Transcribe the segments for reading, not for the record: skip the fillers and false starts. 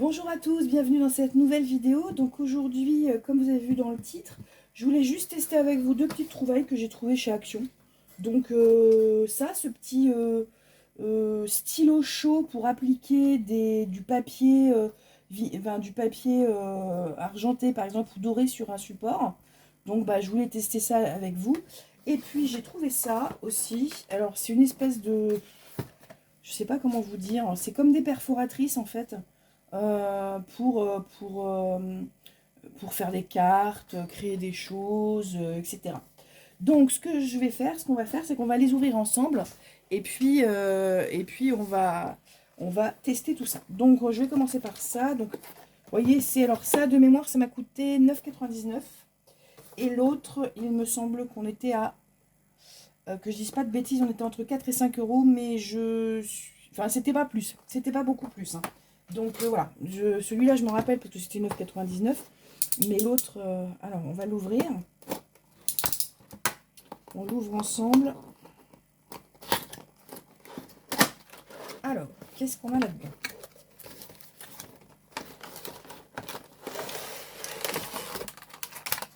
Bonjour à tous, bienvenue dans cette nouvelle vidéo. Donc aujourd'hui, comme vous avez vu dans le titre, je voulais juste tester avec vous deux petites trouvailles que j'ai trouvées chez Action. Donc ce petit stylo chaud pour appliquer du papier, argenté par exemple ou doré sur un support. Donc je voulais tester ça avec vous. Et puis j'ai trouvé ça aussi. Alors c'est une espèce de... Je sais pas comment vous dire. C'est comme des perforatrices en fait. Pour faire des cartes, créer des choses, etc. Donc ce qu'on va faire, c'est qu'on va les ouvrir ensemble et puis on va tester tout ça. Donc je vais commencer par ça. Donc vous voyez, alors ça de mémoire, ça m'a coûté 9,99 et l'autre, il me semble qu'on était à que je dise pas de bêtises, on était entre 4 et 5 euros, mais enfin c'était pas plus, c'était pas beaucoup plus, hein. Donc voilà, celui-là je me rappelle parce que c'était 9,99. Mais l'autre, alors on va l'ouvrir. On l'ouvre ensemble. Alors, qu'est-ce qu'on a là-dedans?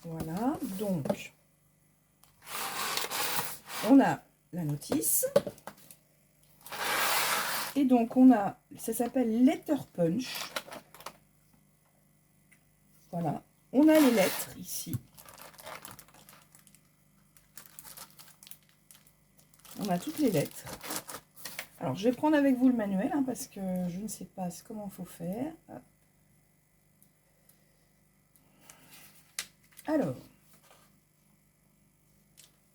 Voilà, donc on a la notice. Et donc on a, ça s'appelle Letter Punch. Voilà, on a les lettres ici. On a toutes les lettres. Alors, je vais prendre avec vous le manuel, hein, parce que je ne sais pas comment il faut faire. Hop. Alors,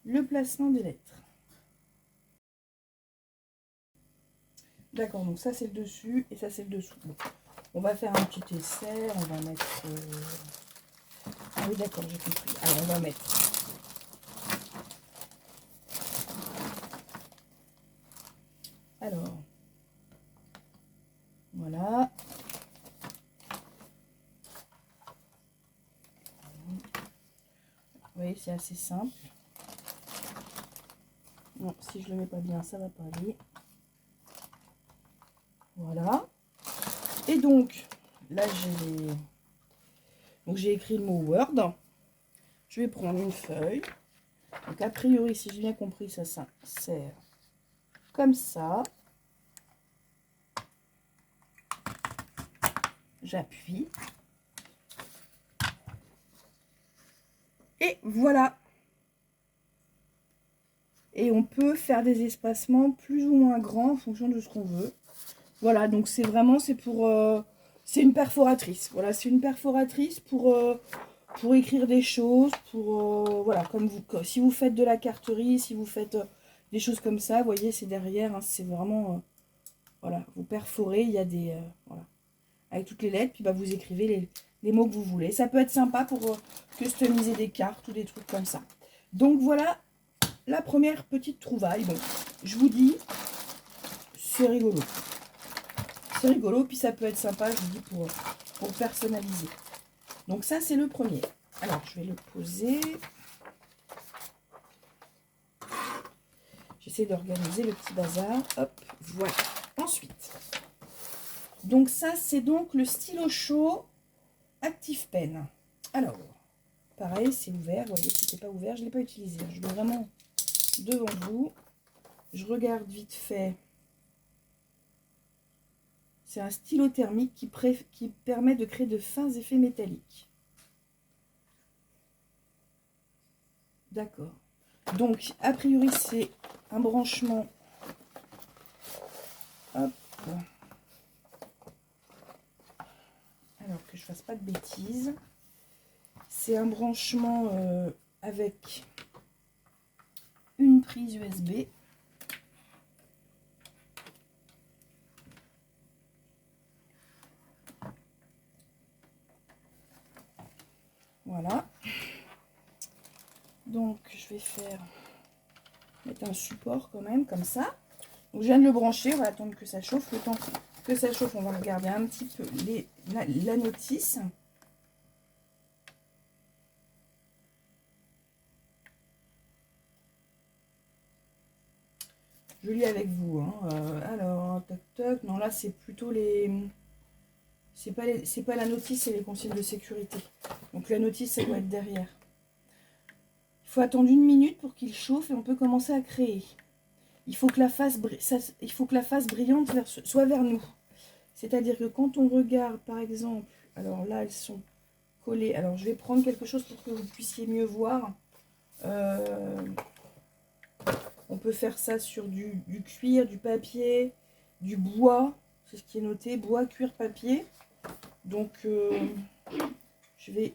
le placement des lettres. D'accord, donc ça c'est le dessus et ça c'est le dessous. Bon, on va faire un petit essai, on va mettre... Ah oui, d'accord, j'ai compris. Alors, on va mettre... Alors, voilà. Vous voyez, c'est assez simple. Non, si je le mets pas bien, ça va pas aller. Voilà. Et donc, là, j'ai écrit le mot Word. Je vais prendre une feuille. Donc, a priori, si j'ai bien compris, ça sert comme ça. J'appuie. Et voilà. Et on peut faire des espacements plus ou moins grands en fonction de ce qu'on veut. Voilà, donc c'est vraiment, c'est une perforatrice. Voilà, c'est une perforatrice pour écrire des choses, voilà, si vous faites de la carterie, si vous faites des choses comme ça, vous voyez, c'est derrière, hein, c'est vraiment, voilà, vous perforez, il y a voilà, avec toutes les lettres, puis vous écrivez les mots que vous voulez. Ça peut être sympa pour customiser des cartes ou des trucs comme ça. Donc voilà la première petite trouvaille. Bon, je vous dis, c'est rigolo. C'est rigolo, puis ça peut être sympa, je vous dis, pour personnaliser. Donc ça, c'est le premier. Alors, je vais le poser. J'essaie d'organiser le petit bazar. Hop, voilà. Ensuite, donc ça, c'est donc le stylo chaud Active Pen. Alors, pareil, c'est ouvert. Vous voyez, c'était pas ouvert, je ne l'ai pas utilisé. Je vais vraiment devant vous. Je regarde vite fait. C'est un stylo thermique qui permet de créer de fins effets métalliques. D'accord. Donc, a priori, c'est un branchement. Hop. Alors que je fasse pas de bêtises. C'est un branchement avec une prise USB. Voilà. Donc, je vais mettre un support quand même, comme ça. Donc, je viens de le brancher. On va attendre que ça chauffe. Le temps que ça chauffe, on va regarder un petit peu la notice. Je lis avec vous. Hein. Alors, toc toc. Non, là, c'est plutôt les C'est pas la notice, c'est les consignes de sécurité. Donc la notice, ça doit être derrière. Il faut attendre 1 minute pour qu'il chauffe et on peut commencer à créer. Il faut que la face brillante soit vers nous. C'est-à-dire que quand on regarde, par exemple, alors là, elles sont collées. Alors, je vais prendre quelque chose pour que vous puissiez mieux voir. On peut faire ça sur du cuir, du papier, du bois. C'est ce qui est noté, bois, cuir, papier. Donc, je vais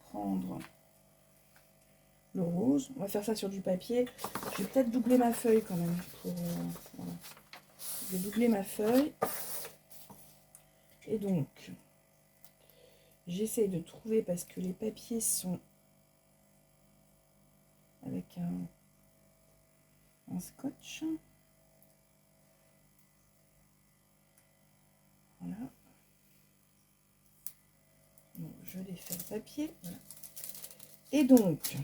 prendre le rose. On va faire ça sur du papier. Je vais peut-être doubler ma feuille quand même. Voilà. Je vais doubler ma feuille. Et donc, j'essaie de trouver, parce que les papiers sont avec un scotch. Voilà. Donc, je l'ai fait le papier. Voilà. Et donc,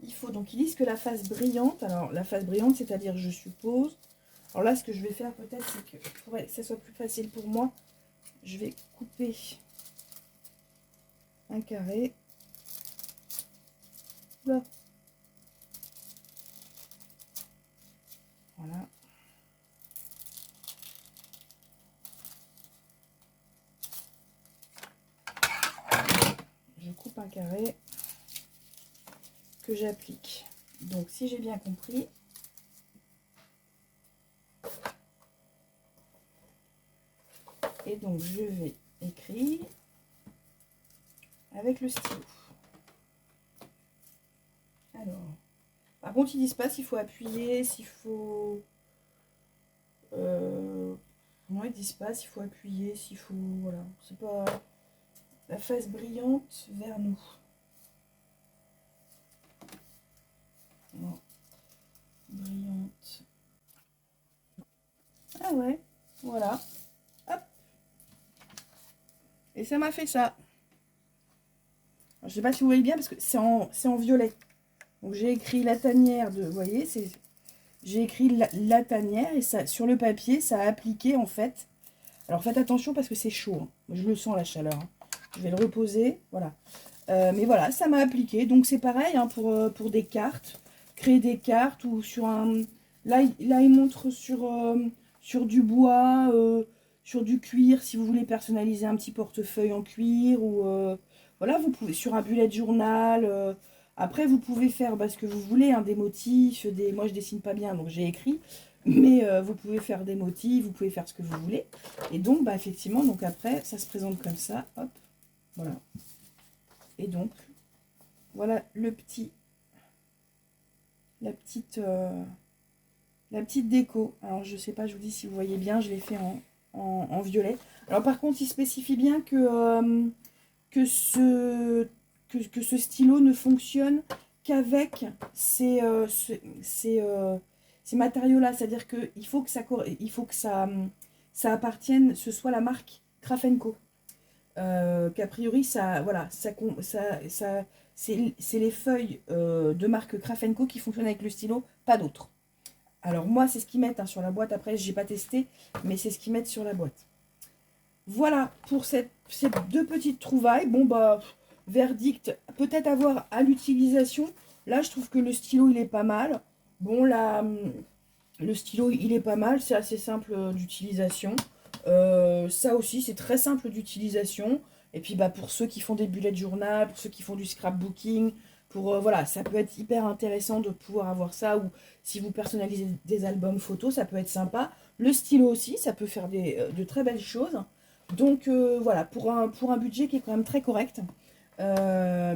ils disent que la face brillante, alors la face brillante, c'est-à-dire, je suppose, alors là, ce que je vais faire peut-être, c'est que pour que ça soit plus facile pour moi, je vais couper un carré. Là. Voilà. Je coupe un carré que j'applique. Donc, si j'ai bien compris, et donc je vais écrire avec le stylo. Alors, par contre, ils disent pas s'il faut appuyer, s'il faut... non, ils disent pas s'il faut appuyer, s'il faut... Voilà, c'est pas... La face brillante vers nous. Non. Brillante. Ah ouais, voilà. Hop. Et ça m'a fait ça. Alors, je sais pas si vous voyez bien parce que c'est en violet. Donc j'ai écrit la tanière de... Vous voyez, j'ai écrit la tanière et ça, sur le papier, ça a appliqué en fait. Alors faites attention parce que c'est chaud. Hein. Je le sens la chaleur. Hein. Je vais le reposer. Voilà. Mais voilà, ça m'a appliqué. Donc c'est pareil hein, pour des cartes. Créer des cartes ou sur un... Là il montre sur du bois, sur du cuir, si vous voulez personnaliser un petit portefeuille en cuir. Ou voilà, vous pouvez sur un bullet journal. Après, vous pouvez faire ce que vous voulez, hein, des motifs. Moi, je dessine pas bien, donc j'ai écrit. Mais vous pouvez faire des motifs, vous pouvez faire ce que vous voulez. Et donc, effectivement, donc après, ça se présente comme ça. Hop, voilà. Et donc, voilà la petite déco. Alors, je sais pas, je vous dis si vous voyez bien, je l'ai fait en violet. Alors, par contre, il spécifie bien que ce stylo ne fonctionne qu'avec ces matériaux-là. C'est-à-dire qu'il faut que ça appartienne, ce soit la marque Grafenco. Qu'a priori, voilà, c'est les feuilles de marque Grafenco qui fonctionnent avec le stylo, pas d'autres. Alors moi, c'est ce qu'ils mettent hein, sur la boîte. Après, j'ai pas testé, mais c'est ce qu'ils mettent sur la boîte. Voilà pour ces deux petites trouvailles. Bon, verdict, peut-être avoir à l'utilisation. Là, je trouve que le stylo, il est pas mal. Bon, là, le stylo, il est pas mal. C'est assez simple d'utilisation. Ça aussi, c'est très simple d'utilisation. Et puis, pour ceux qui font des bullet journal, pour ceux qui font du scrapbooking, voilà, ça peut être hyper intéressant de pouvoir avoir ça. Ou si vous personnalisez des albums photos, ça peut être sympa. Le stylo aussi, ça peut faire de très belles choses. Donc voilà, pour un budget qui est quand même très correct,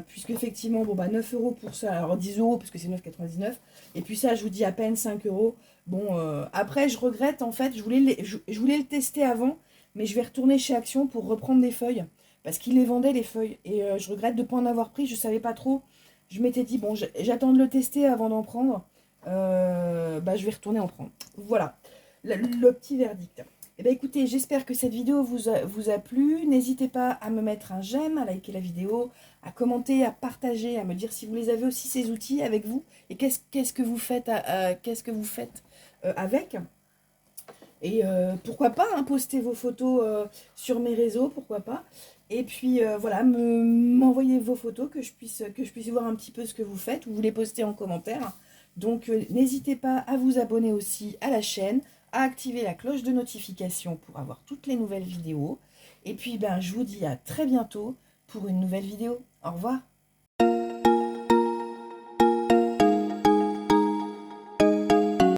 puisque effectivement, 9 € pour ça, alors 10 € parce que c'est 9,99 €, et puis ça, je vous dis à peine 5 €. Bon, après, je regrette, en fait, je voulais le tester avant, mais je vais retourner chez Action pour reprendre des feuilles, parce qu'ils les vendaient, les feuilles, et je regrette de ne pas en avoir pris, je savais pas trop. Je m'étais dit, bon, j'attends de le tester avant d'en prendre, je vais retourner en prendre. Voilà, le petit verdict. Eh bien, écoutez, j'espère que cette vidéo vous a plu. N'hésitez pas à me mettre un j'aime, à liker la vidéo, à commenter, à partager, à me dire si vous les avez aussi ces outils avec vous et qu'est-ce que vous faites, avec. Et pourquoi pas hein, poster vos photos sur mes réseaux, pourquoi pas. Et puis voilà, m'envoyer vos photos que je puisse voir un petit peu ce que vous faites ou vous les poster en commentaire. Donc n'hésitez pas à vous abonner aussi à la chaîne, à activer la cloche de notification pour avoir toutes les nouvelles vidéos. Et puis ben, je vous dis à très bientôt pour une nouvelle vidéo. Au revoir.